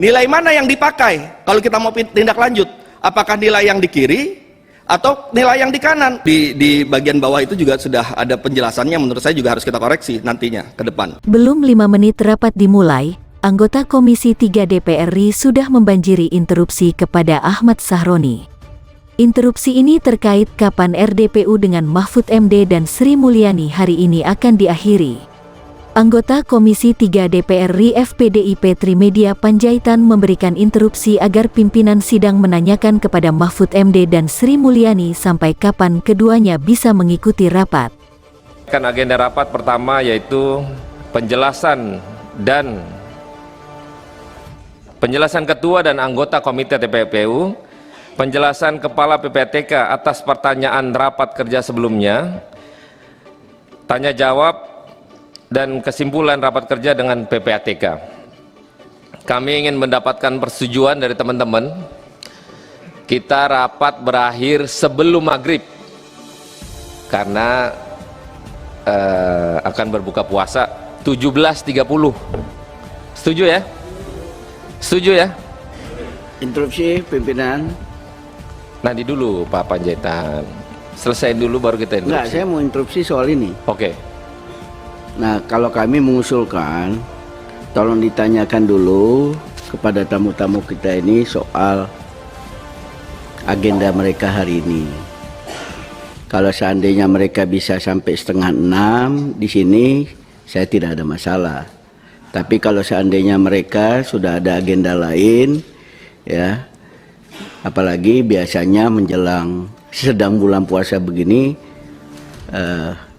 Nilai mana yang dipakai kalau kita mau tindak lanjut? Apakah nilai yang di kiri atau nilai yang di kanan? Di bagian bawah itu juga sudah ada penjelasannya, menurut saya juga harus kita koreksi nantinya ke depan. Belum 5 menit rapat dimulai, anggota Komisi 3 DPR RI sudah membanjiri interupsi kepada Ahmad Sahroni. Interupsi ini terkait kapan RDPU dengan Mahfud MD dan Sri Mulyani hari ini akan diakhiri. Anggota Komisi 3 DPR RI FPDIP Trimedia Panjaitan memberikan interupsi agar pimpinan sidang menanyakan kepada Mahfud MD dan Sri Mulyani sampai kapan keduanya bisa mengikuti rapat. Agenda rapat pertama yaitu penjelasan ketua dan anggota Komite TPPU, penjelasan Kepala PPATK atas pertanyaan rapat kerja sebelumnya, tanya jawab dan kesimpulan rapat kerja dengan PPATK. Kami ingin mendapatkan persetujuan dari teman-teman. Kita rapat berakhir sebelum maghrib karena akan berbuka puasa 17.30. Setuju ya? Setuju ya? Interupsi pimpinan. Nanti dulu Pak Panjaitan. Selesai dulu baru kita interupsi. Enggak, saya mau interupsi soal ini. Oke. Nah, kalau kami mengusulkan, tolong ditanyakan dulu kepada tamu-tamu kita ini soal agenda mereka hari ini. Kalau seandainya mereka bisa sampai 5:30 di sini, saya tidak ada masalah. Tapi kalau seandainya mereka sudah ada agenda lain, ya, apalagi biasanya menjelang sedang bulan puasa begini,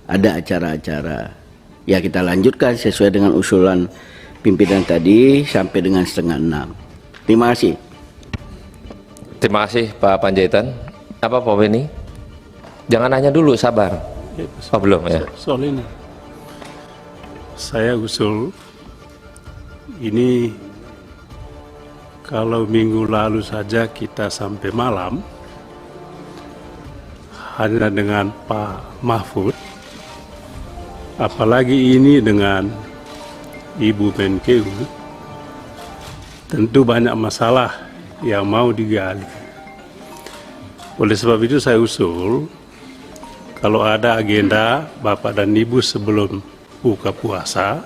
ada acara-acara. Ya, kita lanjutkan sesuai dengan usulan pimpinan tadi sampai dengan 5:30. Terima kasih. Terima kasih Pak Panjaitan. Apa Pak Beni? Jangan nanya dulu, sabar. Oh belum ya? Soal ini saya usul ini, kalau minggu lalu saja kita sampai malam hanya dengan Pak Mahfud, apalagi ini dengan Ibu Menkeu, tentu banyak masalah yang mau digali. Oleh sebab itu saya usul, kalau ada agenda Bapak dan Ibu sebelum buka puasa,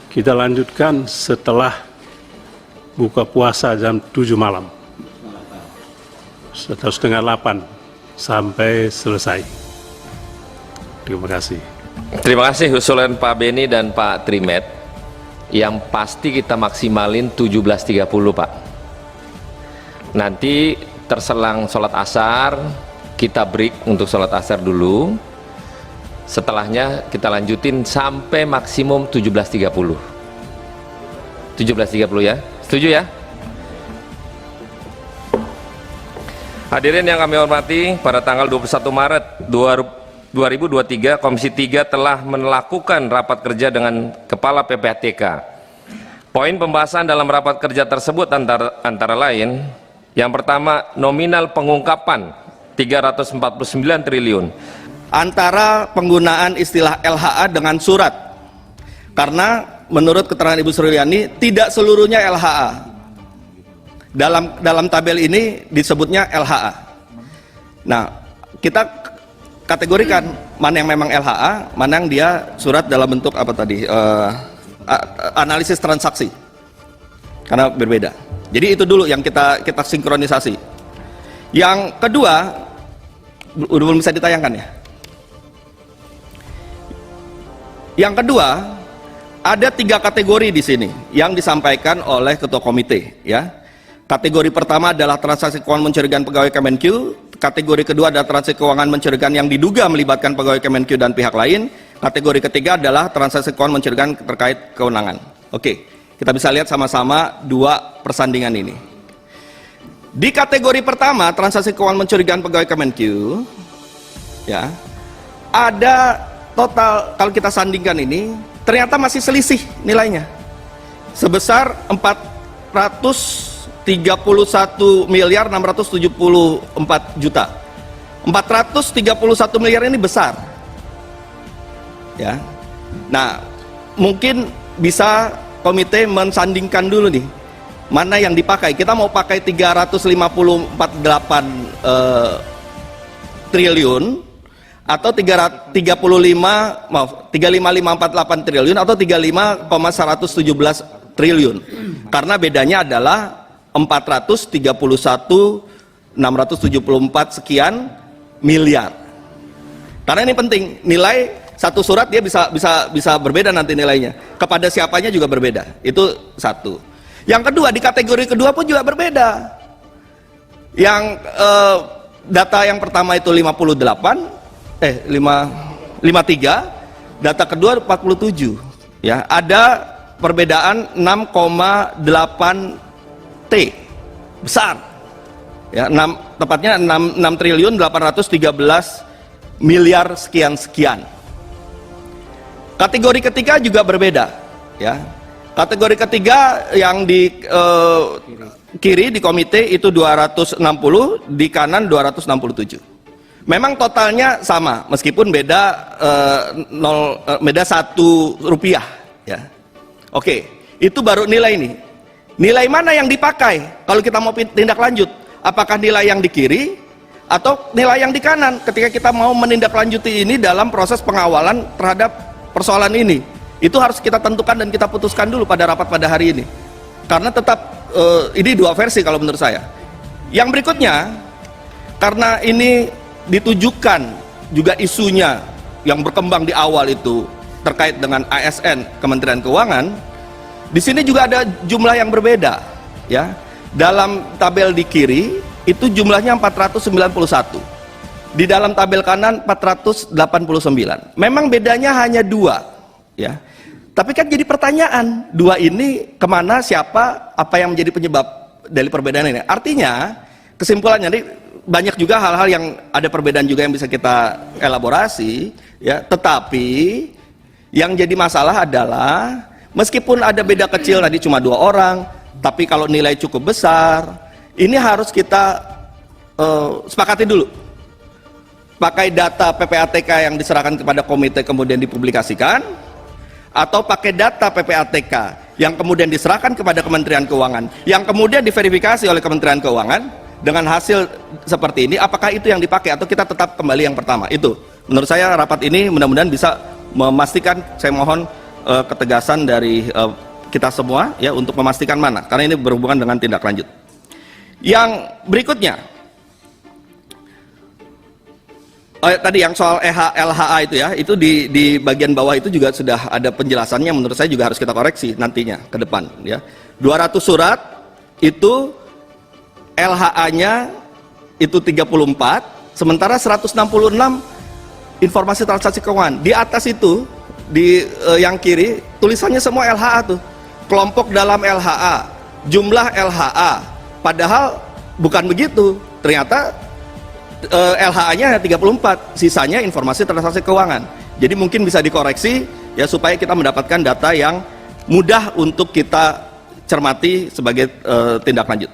kita lanjutkan setelah buka puasa jam 7 malam. Atau 7:30 sampai selesai. Terima kasih. Terima kasih usulan Pak Beni dan Pak Trimet. Yang pasti kita maksimalin 17.30 Pak. Nanti terselang sholat asar, kita break untuk sholat asar dulu. Setelahnya kita lanjutin sampai maksimum 17.30. 17.30 ya, setuju ya? Hadirin yang kami hormati, pada tanggal 21 Maret 2023, Komisi 3 telah melakukan rapat kerja dengan Kepala PPATK. Poin pembahasan dalam rapat kerja tersebut antara lain, yang pertama, nominal pengungkapan 349 triliun. Antara penggunaan istilah LHA dengan surat. Karena menurut keterangan Ibu Sri Mulyani, tidak seluruhnya LHA. Dalam tabel ini disebutnya LHA. Nah, kita kategorikan mana yang memang LHA, mana yang dia surat dalam bentuk apa tadi, analisis transaksi, karena berbeda. Jadi itu dulu yang kita sinkronisasi. Yang kedua, belum bisa ditayangkan ya. Yang kedua, ada 3 kategori di sini yang disampaikan oleh ketua komite, ya. Kategori pertama adalah transaksi keuangan mencurigakan pegawai Kemenkeu. Kategori kedua adalah transaksi keuangan mencurigakan yang diduga melibatkan pegawai Kemenkeu dan pihak lain. Kategori ketiga adalah transaksi keuangan mencurigakan terkait kewenangan. Oke, kita bisa lihat sama-sama 2 persandingan ini. Di kategori pertama, transaksi keuangan mencurigakan pegawai Kemenkeu, ya, ada total, kalau kita sandingkan ini, ternyata masih selisih nilainya sebesar 431 miliar 674 juta. 431 miliar ini besar, ya. Nah, mungkin bisa komite mensandingkan dulu nih mana yang dipakai. Kita mau pakai 354,8 triliun atau 35,548 triliun atau 35,117 triliun. Karena bedanya adalah 431,674 sekian miliar. Karena ini penting, nilai satu surat dia bisa berbeda nanti nilainya. Kepada siapanya juga berbeda. Itu satu. Yang kedua, di kategori kedua pun juga berbeda. Yang data yang pertama itu 53, data kedua 47. Ya, ada perbedaan 6,8 T. Besar. Ya, tepatnya 6 triliun 813 miliar sekian-sekian. Kategori ketiga juga berbeda, ya. Kategori ketiga yang di kiri di komite itu 260, di kanan 267. Memang totalnya sama, meskipun beda beda 1 rupiah, ya. Oke, itu baru nilai ini. Nilai mana yang dipakai kalau kita mau tindak lanjut? Apakah nilai yang di kiri atau nilai yang di kanan ketika kita mau menindaklanjuti ini dalam proses pengawalan terhadap persoalan ini? Itu harus kita tentukan dan kita putuskan dulu pada rapat pada hari ini. Karena tetap ini dua versi kalau menurut saya. Yang berikutnya, karena ini ditujukan juga isunya yang berkembang di awal itu terkait dengan ASN Kementerian Keuangan, di sini juga ada jumlah yang berbeda, ya. Dalam tabel di kiri itu jumlahnya 491. Di dalam tabel kanan 489. Memang bedanya hanya 2, ya. Tapi kan jadi pertanyaan, 2 ini kemana, siapa, apa yang menjadi penyebab dari perbedaan ini? Artinya, kesimpulannya ini banyak juga hal-hal yang ada perbedaan juga yang bisa kita elaborasi, ya. Tetapi yang jadi masalah adalah meskipun ada beda kecil tadi cuma 2 orang, tapi kalau nilai cukup besar, ini harus kita sepakati dulu. Pakai data PPATK yang diserahkan kepada komite kemudian dipublikasikan, atau pakai data PPATK yang kemudian diserahkan kepada Kementerian Keuangan, yang kemudian diverifikasi oleh Kementerian Keuangan dengan hasil seperti ini, apakah itu yang dipakai atau kita tetap kembali yang pertama? Itu menurut saya rapat ini mudah-mudahan bisa memastikan. Saya mohon ketegasan dari kita semua, ya, untuk memastikan mana, karena ini berhubungan dengan tindak lanjut. Yang berikutnya, tadi yang soal LHA itu, ya, itu di bagian bawah itu juga sudah ada penjelasannya. Menurut saya juga harus kita koreksi nantinya ke depan, ya. 200 surat itu LHA-nya itu 34, sementara 166 informasi transaksi keuangan. Di atas itu di yang kiri tulisannya semua LHA tuh. Kelompok dalam LHA, jumlah LHA. Padahal bukan begitu. Ternyata LHA-nya 34, sisanya informasi transaksi keuangan. Jadi mungkin bisa dikoreksi, ya, supaya kita mendapatkan data yang mudah untuk kita cermati sebagai tindak lanjut.